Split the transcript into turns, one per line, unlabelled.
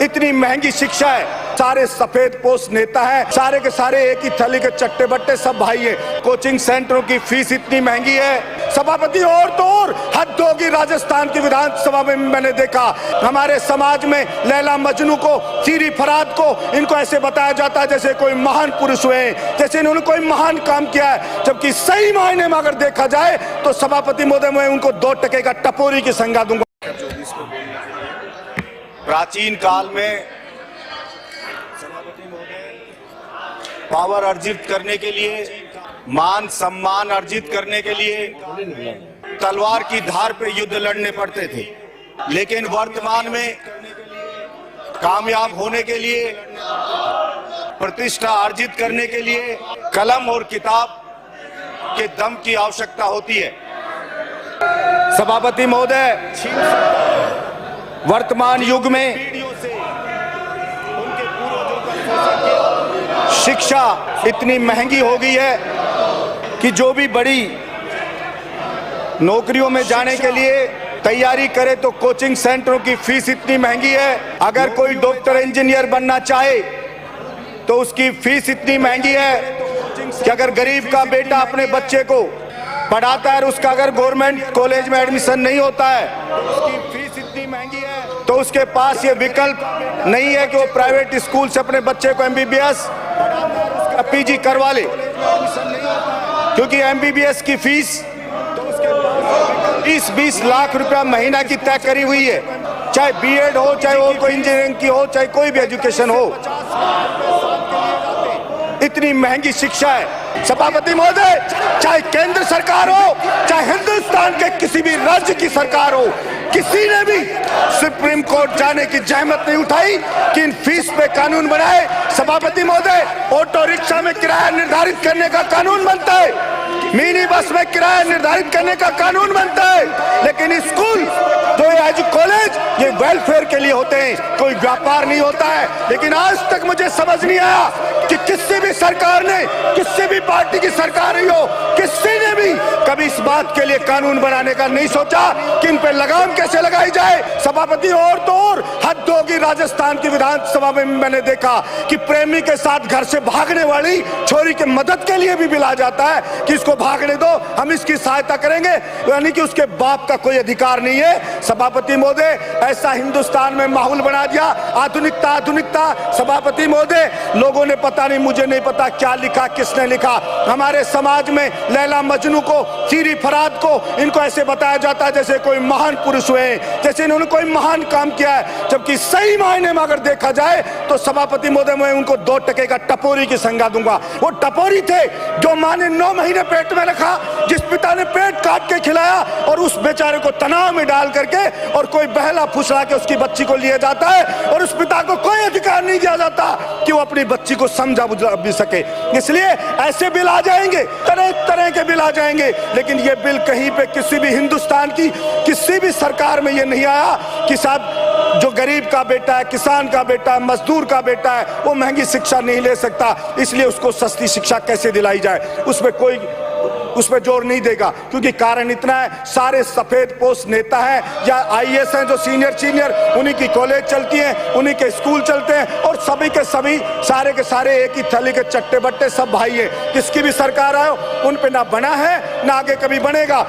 इतनी महंगी शिक्षा है, सारे सफेद पोस्ट नेता है, सारे के सारे एक ही थैली के चट्टे बट्टे सब भाई है। कोचिंग सेंटरों की फीस इतनी महंगी है सभापति, और तो और हद होगी। राजस्थान की विधानसभा में मैंने देखा, हमारे समाज में लैला मजनू को, सीरी फराद को, इनको ऐसे बताया जाता है जैसे कोई महान पुरुष हुए, जैसे इन्होंने कोई महान काम किया है, जबकि सही मायने में अगर देखा जाए तो सभापति महोदय मैं उनको 2 टके का टपोरी की संज्ञा दूंगा। प्राचीन काल में पावर अर्जित करने के लिए, मान सम्मान अर्जित करने के लिए तलवार की धार पे युद्ध लड़ने पड़ते थे, लेकिन वर्तमान में कामयाब होने के लिए, प्रतिष्ठा अर्जित करने के लिए कलम और किताब के दम की आवश्यकता होती है। सभापति महोदय, वर्तमान युग में शिक्षा इतनी महंगी हो गई है कि जो भी बड़ी नौकरियों में जाने के लिए तैयारी करे तो कोचिंग सेंटरों की फीस इतनी महंगी है। अगर कोई डॉक्टर इंजीनियर बनना चाहे तो उसकी फीस इतनी महंगी है कि अगर गरीब का बेटा अपने बच्चे को पढ़ाता है और उसका अगर गवर्नमेंट कॉलेज में एडमिशन नहीं होता है तो उसकी फीस इतनी महंगी है, तो उसके पास ये विकल्प नहीं है कि वो प्राइवेट स्कूल से अपने बच्चे को MBBS PG करवा ले, क्योंकि MBBS की फीस 20 लाख रुपया महीना की तय करी हुई है, चाहे B.Ed हो, चाहे और कोई इंजीनियरिंग की हो, चाहे कोई भी एजुकेशन हो। इतनी महंगी शिक्षा है सभापति महोदय, चाहे केंद्र सरकार हो, चाहे हिंदुस्तान के किसी भी राज्य की सरकार हो, किसी ने भी सुप्रीम कोर्ट जाने की जहमत नहीं उठाई कि इन फीस पे कानून बनाए। सभापति महोदय, ऑटो रिक्शा में किराया निर्धारित करने का कानून बनता है, मिनी बस में किराया निर्धारित करने का कानून बनता है, लेकिन स्कूल तो एज कॉलेज ये वेलफेयर के लिए होते हैं, कोई व्यापार नहीं होता है। लेकिन आज तक मुझे समझ नहीं आया कि किसी भी सरकार ने, किसी भी पार्टी की सरकार रही हो, किसी ने भी कभी इस बात के लिए कानून बनाने का नहीं सोचा कि इन पे लगाम कैसे लगाई जाए। सभापति, और तो और हद होगी। राजस्थान की विधानसभा में मैंने देखा कि प्रेमी के साथ घर से भागने वाली छोरी की मदद के लिए भी बिला जाता है कि इसको भागने दो, हम इसकी सहायता करेंगे, यानी कि उसके बाप का कोई अधिकार नहीं है। सभापति महोदय, ऐसा हिंदुस्तान में माहौल बना दिया, आधुनिकता आधुनिकता। सभापति महोदय, लोगों ने पता नहीं, मुझे नहीं पता क्या लिखा, किसने लिखा, हमारे समाज में लैला मजनू को, सीरी फराद को, इनको ऐसे बताया जाता है जैसे कोई महान पुरुष हुए, जैसे इन्होंने कोई महान काम किया है, जबकि सही मायने में अगर देखा जाए तो सभापति महोदय मैं उनको 2 टके का टपोरी की संज्ञा दूंगा। वो टपोरी थे जो मां ने 9 महीने पेट में रखा, जिस पिता ने पेट काट के खिलाया और उस बेचारे को तनाव में डाल करके और कोई बहला फुसला के उसकी बच्ची को लिया जाता है, और उस पिता को कोई अधिकार नहीं दिया जाता कि वो अपनी बच्ची को समझा बुझा भी सके। इसलिए ऐसे बिल आ जाएंगे, तरह तरह के बिल आ जाएंगे, लेकिन ये बिल कहीं पे किसी भी हिंदुस्तान की किसी भी सरकार में ये नहीं आया कि साहब जो गरीब का बेटा है, किसान का बेटा है, मजदूर का बेटा है, वो महंगी शिक्षा नहीं ले सकता, इसलिए उसको सस्ती शिक्षा कैसे दिलाई जाए, उसमें कोई उसमें जोर नहीं देगा। क्योंकि कारण इतना है, सारे सफेद पोस्ट नेता हैं या IAS हैं जो सीनियर, उन्हीं की कॉलेज चलती हैं, उन्हीं के स्कूल चलते हैं, और सभी के सभी, सारे के सारे एक ही थैली के चट्टे बट्टे सब भाई हैं। किसकी भी सरकार आए उन पे ना बना है, ना आगे कभी बनेगा।